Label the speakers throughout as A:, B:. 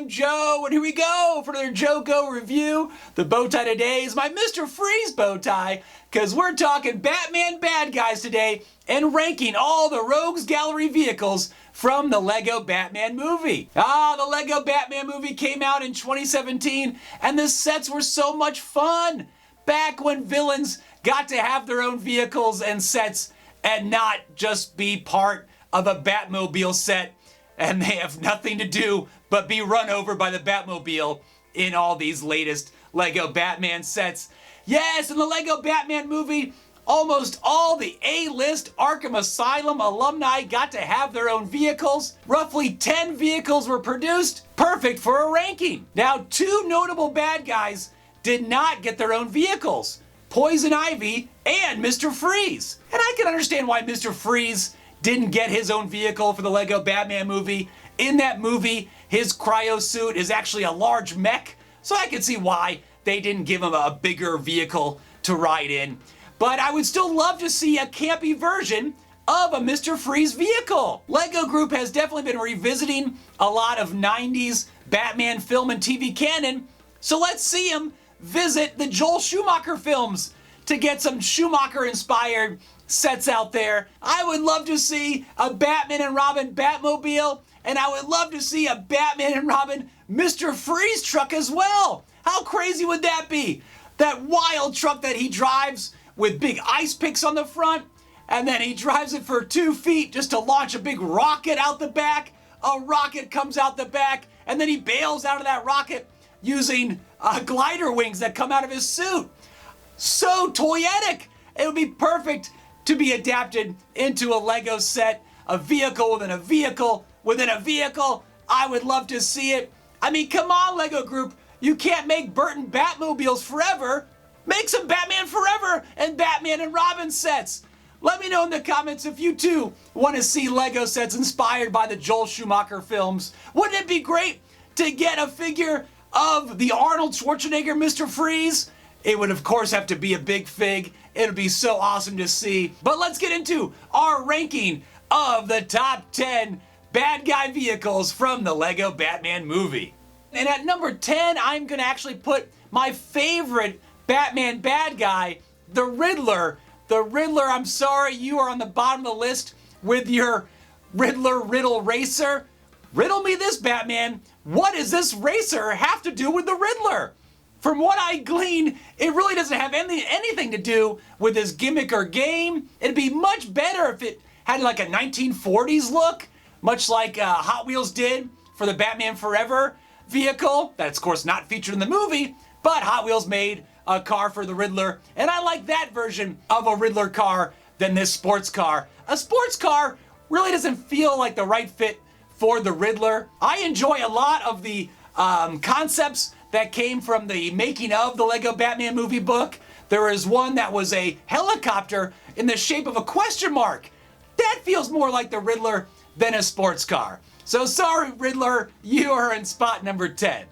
A: I'm Joe, and here we go for another Joe Go review. The bow tie today is my Mr. Freeze bow tie, because we're talking Batman bad guys today and ranking all the Rogues Gallery vehicles from the Lego Batman movie. The Lego Batman movie came out in 2017, and the sets were so much fun. Back when villains got to have their own vehicles and sets and not just be part of a Batmobile set, and they have nothing to do but be run over by the Batmobile in all these latest Lego Batman sets. Yes, in the Lego Batman movie, almost all the A-list Arkham Asylum alumni got to have their own vehicles. Roughly 10 vehicles were produced, perfect for a ranking. Now, two notable bad guys did not get their own vehicles: Poison Ivy and Mr. Freeze. And I can understand why Mr. Freeze didn't get his own vehicle for the Lego Batman movie. In that movie, his cryo suit is actually a large mech, so I can see why they didn't give him a bigger vehicle to ride in. But I would still love to see a campy version of a Mr. Freeze vehicle. Lego Group has definitely been revisiting a lot of 90s Batman film and TV canon, so let's see him visit the Joel Schumacher films to get some Schumacher-inspired sets out there. I would love to see a Batman and Robin Batmobile, and I would love to see a Batman and Robin Mr. Freeze truck as well. How crazy would that be? That wild truck that he drives with big ice picks on the front, and then he drives it for 2 feet just to launch a big rocket out the back. A rocket comes out the back, and then he bails out of that rocket using glider wings that come out of his suit. So toyetic. It would be perfect to be adapted into a Lego set, a vehicle within a vehicle within a vehicle. I would love to see it. I mean, come on, Lego Group. You can't make Burton Batmobiles forever. Make some Batman Forever and Batman and Robin sets. Let me know in the comments if you too want to see Lego sets inspired by the Joel Schumacher films. Wouldn't it be great to get a figure of the Arnold Schwarzenegger Mr. Freeze? It would of course have to be a big fig. It would be so awesome to see. But let's get into our ranking of the top 10 bad guy vehicles from the Lego Batman movie. And at number 10, I'm going to actually put my favorite Batman bad guy, the Riddler. The Riddler, I'm sorry, you are on the bottom of the list with your Riddler Riddle Racer. Riddle me this, Batman. What does this racer have to do with the Riddler? From what I glean, it really doesn't have anything to do with his gimmick or game. It'd be much better if it had like a 1940s look, much like Hot Wheels did for the Batman Forever vehicle. That's, of course, not featured in the movie, but Hot Wheels made a car for the Riddler, and I like that version of a Riddler car than this sports car. A sports car really doesn't feel like the right fit for the Riddler. I enjoy a lot of the concepts that came from the making of the Lego Batman movie book. There is one that was a helicopter in the shape of a question mark. That feels more like the Riddler than a sports car. So sorry, Riddler, you are in spot number 10.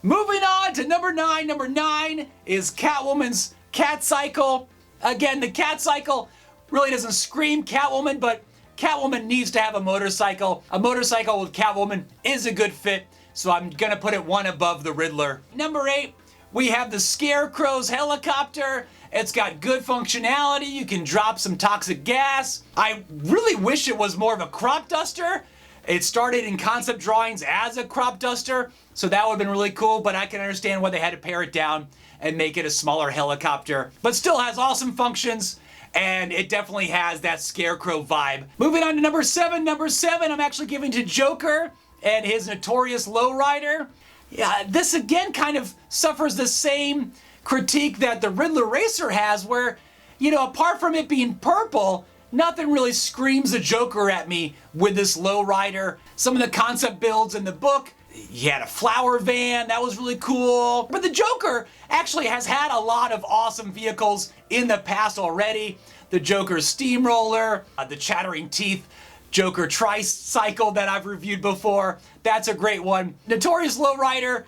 A: Moving on to number 9. Number 9 is Catwoman's Catcycle. Again, the Catcycle really doesn't scream Catwoman, but Catwoman needs to have a motorcycle. A motorcycle with Catwoman is a good fit, so I'm gonna put it one above the Riddler. Number 8, we have the Scarecrow's helicopter. It's got good functionality. You can drop some toxic gas. I really wish it was more of a crop duster. It started in concept drawings as a crop duster, so that would have been really cool, but I can understand why they had to pare it down and make it a smaller helicopter. But still has awesome functions, and it definitely has that Scarecrow vibe. Moving on to number 7. Number 7, I'm actually giving to Joker and his notorious lowrider. Yeah, this again kind of suffers the same critique that the Riddler Racer has, where, you know, apart from it being purple, nothing really screams a Joker at me with this lowrider. Some of the concept builds in the book, he had a flower van, that was really cool. But the Joker actually has had a lot of awesome vehicles in the past already. The Joker Steamroller, the Chattering Teeth Joker Tricycle that I've reviewed before. That's a great one. Notorious Lowrider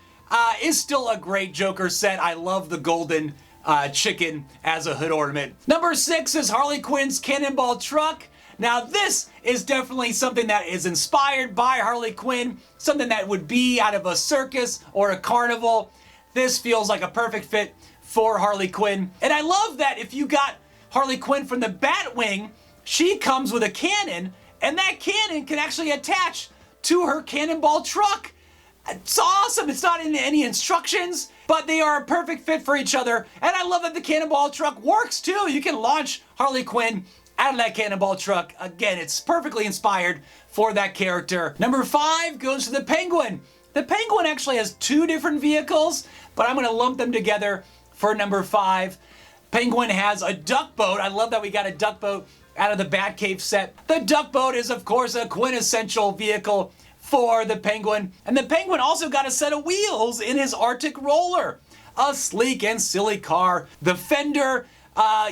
A: is still a great Joker set. I love the golden chicken as a hood ornament. Number 6 is Harley Quinn's Cannonball Truck. Now this is definitely something that is inspired by Harley Quinn, something that would be out of a circus or a carnival. This feels like a perfect fit for Harley Quinn. And I love that if you got Harley Quinn from the Batwing, she comes with a cannon, and that cannon can actually attach to her cannonball truck. It's awesome. It's not in any instructions, but they are a perfect fit for each other. And I love that the cannonball truck works too. You can launch Harley Quinn out of that cannonball truck. Again, it's perfectly inspired for that character. Number 5 goes to the Penguin. The Penguin actually has 2 different vehicles, but I'm going to lump them together for number 5. Penguin has a duck boat. I love that we got a duck boat out of the Batcave set. The duck boat is, of course, a quintessential vehicle for the Penguin. And the Penguin also got a set of wheels in his Arctic roller. A sleek and silly car. The fender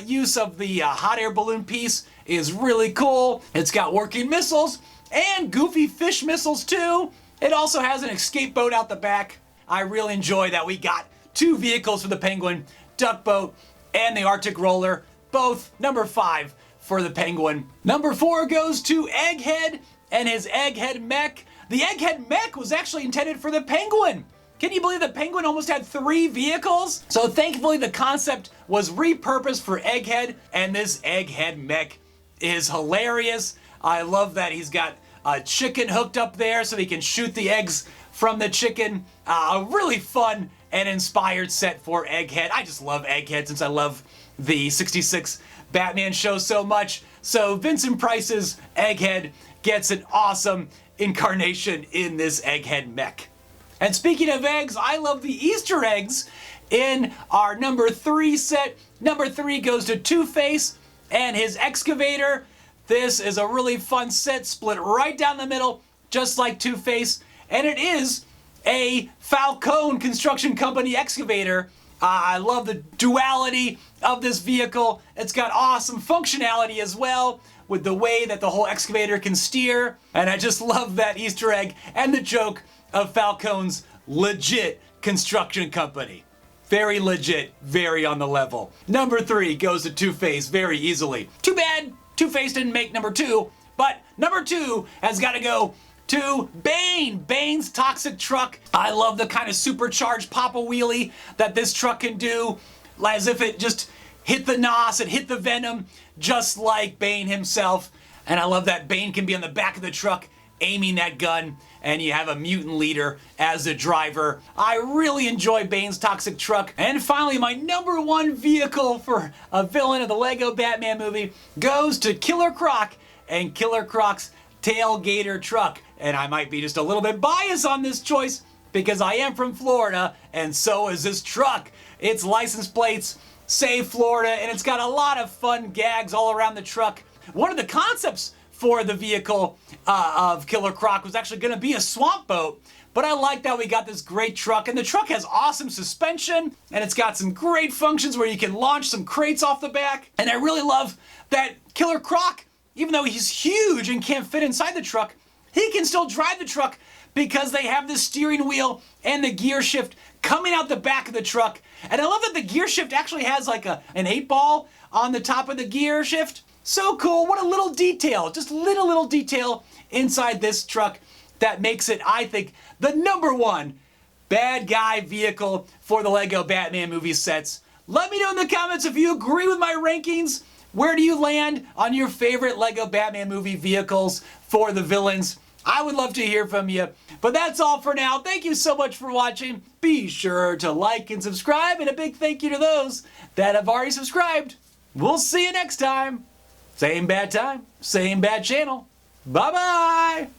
A: use of the hot air balloon piece is really cool. It's got working missiles and goofy fish missiles too. It also has an escape boat out the back. I really enjoy that we got 2 vehicles for the Penguin, duck boat and the Arctic roller, both number 5 for the Penguin. Number 4 goes to Egghead and his Egghead mech. The Egghead mech was actually intended for the Penguin. Can you believe the Penguin almost had 3 vehicles? So thankfully the concept was repurposed for Egghead, and this Egghead mech is hilarious. I love that he's got a chicken hooked up there so he can shoot the eggs from the chicken. A really fun and inspired set for Egghead. I just love Egghead since I love the 66 Batman show so much. So Vincent Price's Egghead gets an awesome incarnation in this Egghead mech. And speaking of eggs, I love the Easter eggs in our number 3 set. Number 3 goes to Two-Face and his excavator. This is a really fun set, split right down the middle, just like Two-Face. And it is a Falcone Construction Company excavator. I love the duality of this vehicle. It's got awesome functionality as well, with the way that the whole excavator can steer. And I just love that Easter egg and the joke of Falcone's legit construction company. Very legit, very on the level. Number 3 goes to Two-Face very easily. Too bad Two-Face didn't make number 2, but number 2 has got to go to Bane. Bane's toxic truck. I love the kind of supercharged pop a wheelie that this truck can do, as if it just hit the nos, it hit the venom, just like Bane himself. And I love that Bane can be on the back of the truck aiming that gun, and you have a mutant leader as the driver. I really enjoy Bane's toxic truck. And finally, my number 1 vehicle for a villain of the Lego Batman movie goes to Killer Croc and Killer Croc's tailgater truck. And I might be just a little bit biased on this choice because I am from Florida, and so is this truck. Its license plates say Florida, and it's got a lot of fun gags all around the truck. One of the concepts for the vehicle of Killer Croc was actually going to be a swamp boat, but I like that we got this great truck, and the truck has awesome suspension, and it's got some great functions where you can launch some crates off the back. And I really love that Killer Croc, even though he's huge and can't fit inside the truck, he can still drive the truck because they have the steering wheel and the gear shift coming out the back of the truck. And I love that the gear shift actually has like an 8-ball on the top of the gear shift. So cool. What a little detail. Just little detail inside this truck that makes it, I think, the number 1 bad guy vehicle for the Lego Batman movie sets. Let me know in the comments if you agree with my rankings. Where do you land on your favorite Lego Batman movie vehicles for the villains? I would love to hear from you. But that's all for now. Thank you so much for watching. Be sure to like and subscribe, and a big thank you to those that have already subscribed. We'll see you next time. Same bad time, same bad channel. Bye-bye.